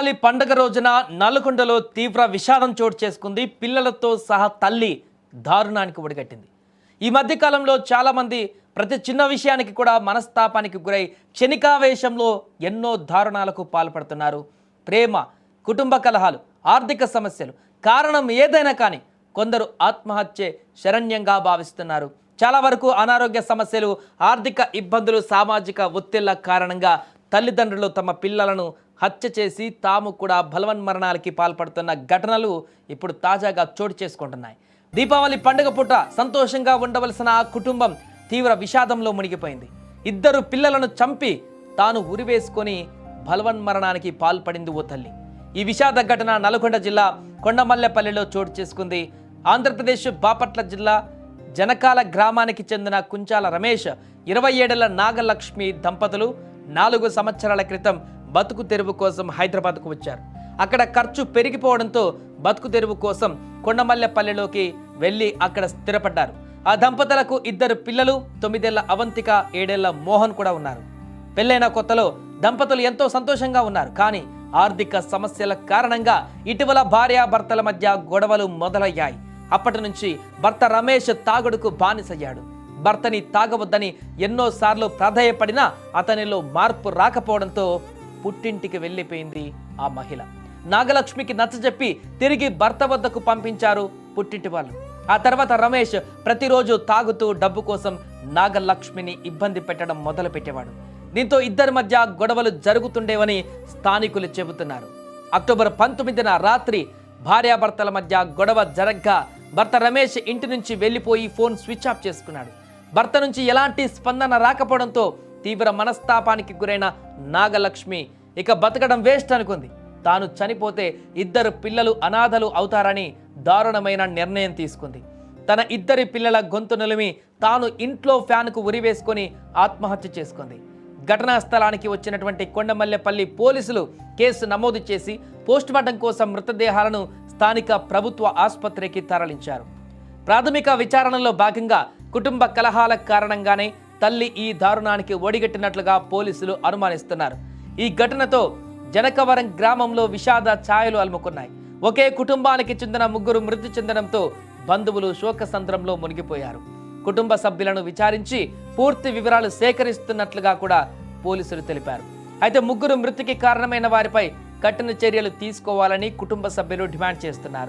దీపావళి పండుగ రోజున నల్గొండలో తీవ్ర విషాదం చోటు చేసుకుంది. పిల్లలతో సహా తల్లి దారుణానికి ఒడిగట్టింది. ఈ మధ్య కాలంలో చాలామంది ప్రతి చిన్న విషయానికి కూడా మనస్తాపానికి గురై క్షణికావేశంలో ఎన్నో దారుణాలకు పాల్పడుతున్నారు. ప్రేమ, కుటుంబ కలహాలు, ఆర్థిక సమస్యలు, కారణం ఏదైనా కానీ కొందరు ఆత్మహత్యే శరణ్యంగా భావిస్తున్నారు. చాలా వరకు అనారోగ్య సమస్యలు, ఆర్థిక ఇబ్బందులు, సామాజిక ఒత్తిళ్ల కారణంగా తల్లిదండ్రులు తమ పిల్లలను హత్య చేసి తాము కూడా బలవన్మరణాలకి పాల్పడుతున్న ఘటనలు ఇప్పుడు తాజాగా చోటు చేసుకుంటున్నాయి. దీపావళి పండుగ పూట సంతోషంగా ఉండవలసిన ఆ కుటుంబం తీవ్ర విషాదంలో మునిగిపోయింది. ఇద్దరు పిల్లలను చంపి తాను ఉరివేసుకొని బలవన్మరణానికి పాల్పడింది ఓ తల్లి. ఈ విషాద ఘటన నల్గొండ జిల్లా కొండమల్లెపల్లిలో చోటు చేసుకుంది. ఆంధ్రప్రదేశ్ బాపట్ల జిల్లా జనకాల గ్రామానికి చెందిన కుంచాల రమేష్, 27 ఏళ్ల నాగలక్ష్మి దంపతులు 4 సంవత్సరాల క్రితం బతుకు తెరువు కోసం హైదరాబాద్కు వచ్చారు. అక్కడ ఖర్చు పెరిగిపోవడంతో బతుకు తెరువు కోసం కొండమల్లెపల్లిలోకి వెళ్ళి అక్కడ స్థిరపడ్డారు. ఆ దంపతులకు 2 పిల్లలు, 9 ఏళ్ల అవంతిక, 7 ఏళ్ల మోహన్ కూడా ఉన్నారు. పెళ్ళైన కొత్తలో దంపతులు ఎంతో సంతోషంగా ఉన్నారు. కానీ ఆర్థిక సమస్యల కారణంగా ఇటీవల భార్యాభర్తల మధ్య గొడవలు మొదలయ్యాయి. అప్పటి నుంచి భర్త రమేష్ తాగుడుకు బానిసయ్యాడు. భర్తని తాగవద్దని ఎన్నోసార్లు ప్రాధేయపడినా అతనిలో మార్పు రాకపోవడంతో పుట్టింటికి వెళ్ళిపోయింది ఆ మహిళ. నాగలక్ష్మికి నచ్చజెప్పి తిరిగి భర్త వద్దకు పంపించారు పుట్టింటి వాళ్ళు. ఆ తర్వాత రమేష్ ప్రతిరోజు తాగుతూ డబ్బు కోసం నాగలక్ష్మిని ఇబ్బంది పెట్టడం మొదలు పెట్టేవాడు. దీంతో ఇద్దరి మధ్య గొడవలు జరుగుతుండేవని స్థానికులు చెబుతున్నారు. అక్టోబర్ 19న రాత్రి భార్యాభర్తల మధ్య గొడవ జరగ్గా భర్త రమేష్ ఇంటి నుంచి వెళ్ళిపోయి ఫోన్ స్విచ్ ఆఫ్ చేసుకున్నాడు. భర్త నుంచి ఎలాంటి స్పందన రాకపోవడంతో తీవ్ర మనస్తాపానికి గురైన నాగలక్ష్మి ఇక బతకడం వేస్ట్ అనుకుంది. తాను చనిపోతే 2 పిల్లలు అనాథలు అవుతారని దారుణమైన నిర్ణయం తీసుకుంది. తన 2 పిల్లల గొంతు నిలిమి తాను ఇంట్లో ఫ్యాన్కు ఉరివేసుకొని ఆత్మహత్య చేసుకుంది. ఘటనా స్థలానికి వచ్చినటువంటి కొండమల్లెపల్లి పోలీసులు కేసు నమోదు చేసి పోస్టుమార్టం కోసం మృతదేహాలను స్థానిక ప్రభుత్వ ఆసుపత్రికి తరలించారు. ప్రాథమిక విచారణలో భాగంగా కుటుంబ కలహాల కారణంగానే తల్లి ఈ దారుణానికి ఒడిగట్టినట్లుగా పోలీసులు అనుమానిస్తున్నారు. ఈ ఘటనతో జనకవరం గ్రామంలో విషాద ఛాయలు అలుముకున్నాయి. ఒకే కుటుంబానికి చెందిన 3 మృతి చెందడంతో బంధువులు శోకసంద్రంలో మునిగిపోయారు. కుటుంబ సభ్యులను విచారించి పూర్తి వివరాలు సేకరిస్తున్నట్లుగా కూడా పోలీసులు తెలిపారు. అయితే 3 మృతికి కారణమైన వారిపై కఠిన చర్యలు తీసుకోవాలని కుటుంబ సభ్యులు డిమాండ్ చేస్తున్నారు.